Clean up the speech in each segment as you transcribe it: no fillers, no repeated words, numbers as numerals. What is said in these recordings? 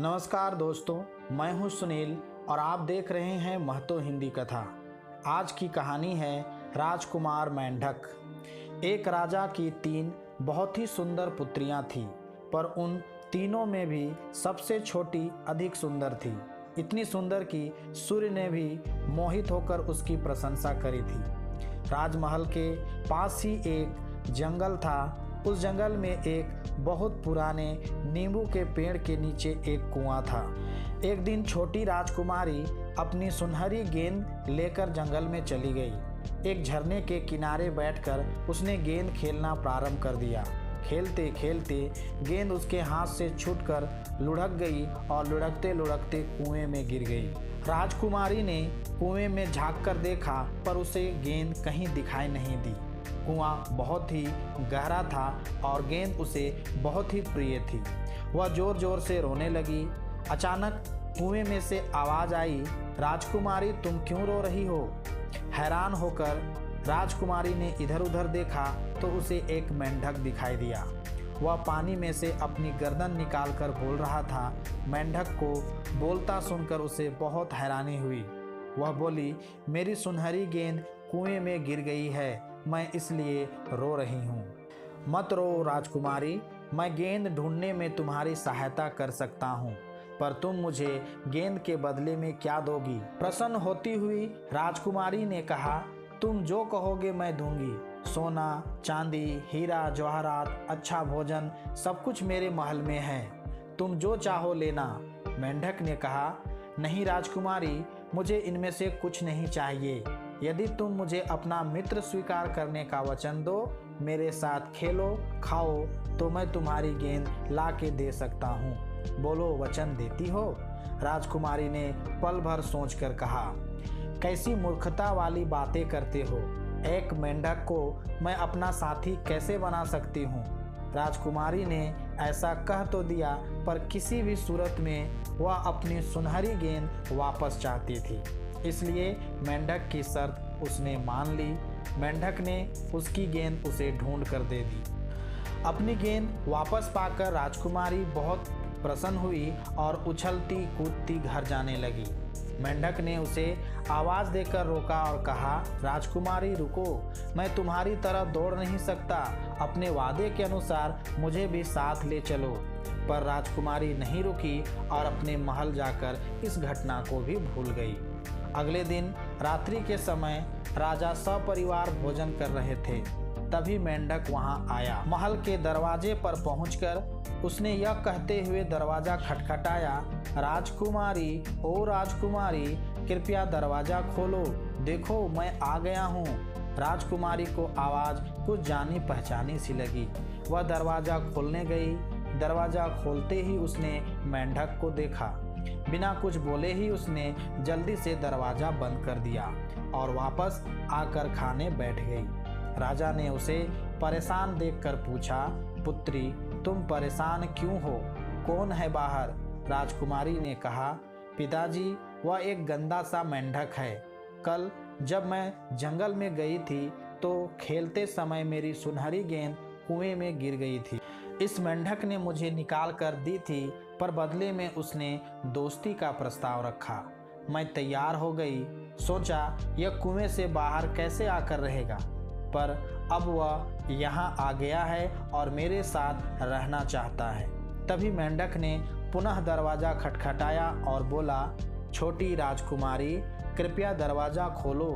नमस्कार दोस्तों, मैं हूं सुनील और आप देख रहे हैं महतो हिंदी कथा। आज की कहानी है राजकुमार मेंढक। एक राजा की 3 बहुत ही सुंदर पुत्रियां थीं, पर उन तीनों में भी सबसे छोटी अधिक सुंदर थी। इतनी सुंदर कि सूर्य ने भी मोहित होकर उसकी प्रशंसा करी थी। राजमहल के पास ही एक जंगल था। उस जंगल में एक बहुत पुराने नींबू के पेड़ के नीचे एक कुआं था। एक दिन छोटी राजकुमारी अपनी सुनहरी गेंद लेकर जंगल में चली गई। एक झरने के किनारे बैठकर उसने गेंद खेलना प्रारंभ कर दिया। खेलते खेलते गेंद उसके हाथ से छूटकर लुढ़क गई और लुढ़कते लुढ़कते कुएं में गिर गई। राजकुमारी ने कुएं में झांक कर देखा, पर उसे गेंद कहीं दिखाई नहीं दी। कुआं बहुत ही गहरा था और गेंद उसे बहुत ही प्रिय थी। वह जोर जोर से रोने लगी। अचानक कुएं में से आवाज आई, राजकुमारी तुम क्यों रो रही हो? हैरान होकर राजकुमारी ने इधर उधर देखा तो उसे एक मेंढक दिखाई दिया। वह पानी में से अपनी गर्दन निकालकर बोल रहा था। मेंढक को बोलता सुनकर उसे बहुत हैरानी हुई। वह बोली, मेरी सुनहरी गेंद कुएं में गिर गई है, मैं इसलिए रो रही हूँ। मत रो राजकुमारी, मैं गेंद ढूंढने में तुम्हारी सहायता कर सकता हूँ, पर तुम मुझे गेंद के बदले में क्या दोगी? प्रसन्न होती हुई राजकुमारी ने कहा, तुम जो कहोगे मैं दूंगी। सोना, चांदी, हीरा जवाहरात, अच्छा भोजन सब कुछ मेरे महल में है, तुम जो चाहो लेना। मेंढक ने कहा, नहीं राजकुमारी, मुझे इनमें से कुछ नहीं चाहिए। यदि तुम मुझे अपना मित्र स्वीकार करने का वचन दो, मेरे साथ खेलो खाओ, तो मैं तुम्हारी गेंद ला के दे सकता हूँ। बोलो, वचन देती हो? राजकुमारी ने पल भर सोचकर कहा, कैसी मूर्खता वाली बातें करते हो। एक मेंढक को मैं अपना साथी कैसे बना सकती हूँ? राजकुमारी ने ऐसा कह तो दिया, पर किसी भी सूरत में वह अपनी सुनहरी गेंद वापस चाहती थी। इसलिए मेंढक की शर्त उसने मान ली। मेंढक ने उसकी गेंद उसे ढूंढ कर दे दी। अपनी गेंद वापस पाकर राजकुमारी बहुत प्रसन्न हुई और उछलती कूदती घर जाने लगी। मेंढक ने उसे आवाज़ देकर रोका और कहा, राजकुमारी रुको, मैं तुम्हारी तरह दौड़ नहीं सकता, अपने वादे के अनुसार मुझे भी साथ ले चलो। पर राजकुमारी नहीं रुकी और अपने महल जाकर इस घटना को भी भूल गई। अगले दिन रात्रि के समय राजा सपरिवार भोजन कर रहे थे। तभी मेंढक वहां आया। महल के दरवाजे पर पहुंचकर उसने यह कहते हुए दरवाजा खटखटाया, राजकुमारी, ओ राजकुमारी, कृपया दरवाजा खोलो, देखो मैं आ गया हूँ। राजकुमारी को आवाज़ कुछ जानी पहचानी सी लगी। वह दरवाज़ा खोलने गई। दरवाज़ा खोलते ही उसने मेंढक को देखा। बिना कुछ बोले ही उसने जल्दी से दरवाज़ा बंद कर दिया और वापस आकर खाने बैठ गई। राजा ने उसे परेशान देखकर पूछा, पुत्री, तुम परेशान क्यों हो? कौन है बाहर? राजकुमारी ने कहा, पिताजी, वह एक गंदा सा मेंढक है। कल जब मैं जंगल में गई थी तो खेलते समय मेरी सुनहरी गेंद कुएं में गिर गई थी। इस मेंढक ने मुझे निकाल कर दी थी, पर बदले में उसने दोस्ती का प्रस्ताव रखा। मैं तैयार हो गई, सोचा यह कुएं से बाहर कैसे आकर रहेगा, पर अब वह यहाँ आ गया है और मेरे साथ रहना चाहता है। तभी मेंढक ने पुनः दरवाज़ा खटखटाया और बोला, छोटी राजकुमारी, कृपया दरवाज़ा खोलो,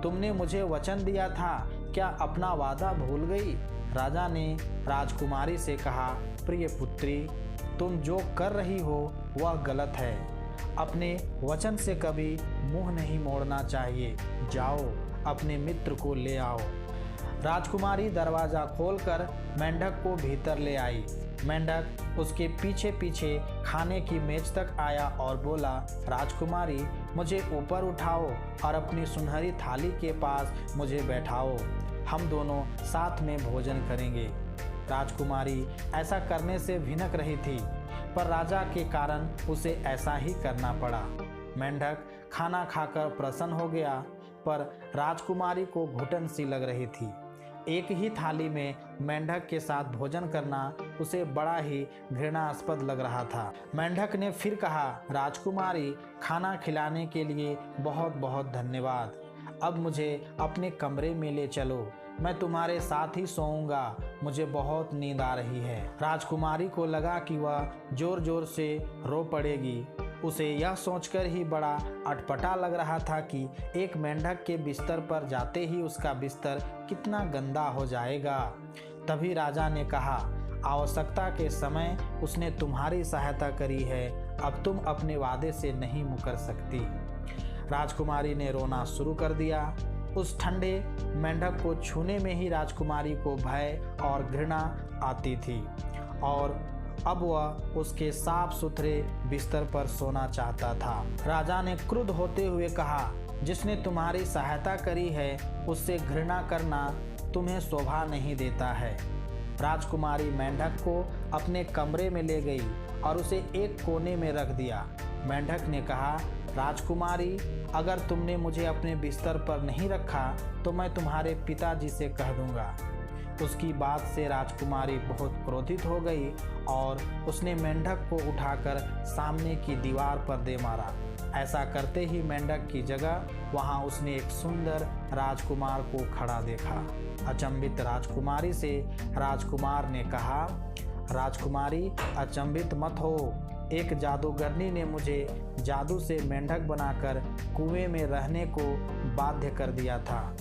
तुमने मुझे वचन दिया था, क्या अपना वादा भूल गई? राजा ने राजकुमारी से कहा, प्रिय पुत्री, तुम जो कर रही हो वह गलत है। अपने वचन से कभी मुंह नहीं मोड़ना चाहिए। जाओ, अपने मित्र को ले आओ। राजकुमारी दरवाज़ा खोलकर मेंढक को भीतर ले आई। मेंढक उसके पीछे पीछे खाने की मेज तक आया और बोला, राजकुमारी, मुझे ऊपर उठाओ और अपनी सुनहरी थाली के पास मुझे बैठाओ, हम दोनों साथ में भोजन करेंगे। राजकुमारी ऐसा करने से भिनक रही थी, पर राजा के कारण उसे ऐसा ही करना पड़ा। मेंढक खाना खाकर प्रसन्न हो गया, पर राजकुमारी को घुटन सी लग रही थी। एक ही थाली में मेंढक के साथ भोजन करना उसे बड़ा ही घृणास्पद लग रहा था। मेंढक ने फिर कहा, राजकुमारी, खाना खिलाने के लिए बहुत बहुत धन्यवाद। अब मुझे अपने कमरे में ले चलो, मैं तुम्हारे साथ ही सोऊंगा, मुझे बहुत नींद आ रही है। राजकुमारी को लगा कि वह जोर जोर से रो पड़ेगी। उसे यह सोचकर ही बड़ा अटपटा लग रहा था कि एक मेंढक के बिस्तर पर जाते ही उसका बिस्तर कितना गंदा हो जाएगा। तभी राजा ने कहा, आवश्यकता के समय उसने तुम्हारी सहायता करी है, अब तुम अपने वादे से नहीं मुकर सकती। राजकुमारी ने रोना शुरू कर दिया। उस ठंडे मेंढक को छूने में ही राजकुमारी को भय और घृणा आती थी और अब वह उसके साफ सुथरे बिस्तर पर सोना चाहता था। राजा ने क्रुद्ध होते हुए कहा, जिसने तुम्हारी सहायता करी है उससे घृणा करना तुम्हें शोभा नहीं देता है। राजकुमारी मेंढक को अपने कमरे में ले गई और उसे एक कोने में रख दिया। मेंढक ने कहा, राजकुमारी, अगर तुमने मुझे अपने बिस्तर पर नहीं रखा तो मैं तुम्हारे पिताजी से कह दूंगा। उसकी बात से राजकुमारी बहुत क्रोधित हो गई और उसने मेंढक को उठाकर सामने की दीवार पर दे मारा। ऐसा करते ही मेंढक की जगह वहां उसने एक सुंदर राजकुमार को खड़ा देखा। अचंभित राजकुमारी से राजकुमार ने कहा, राजकुमारी, अचंभित मत हो, एक जादूगरनी ने मुझे जादू से मेंढक बनाकर कुएं में रहने को बाध्य कर दिया था।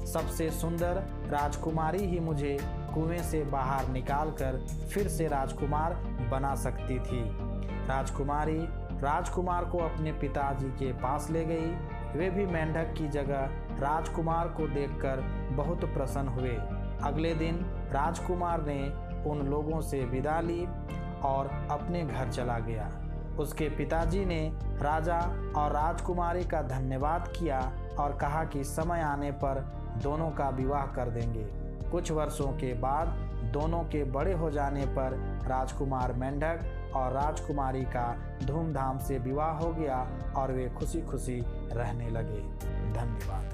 सबसे सुंदर राजकुमारी ही मुझे कुएं से बाहर निकालकर फिर से राजकुमार बना सकती थी। राजकुमारी राजकुमार को अपने पिताजी के पास ले गई। वे भी मेंढक की जगह राजकुमार को देखकर बहुत प्रसन्न हुए। अगले दिन राजकुमार ने उन लोगों से विदा ली और अपने घर चला गया। उसके पिताजी ने राजा और राजकुमारी का धन्यवाद किया और कहा कि समय आने पर दोनों का विवाह कर देंगे। कुछ वर्षों के बाद दोनों के बड़े हो जाने पर राजकुमार मेंढक और राजकुमारी का धूमधाम से विवाह हो गया और वे खुशी खुशी रहने लगे। धन्यवाद।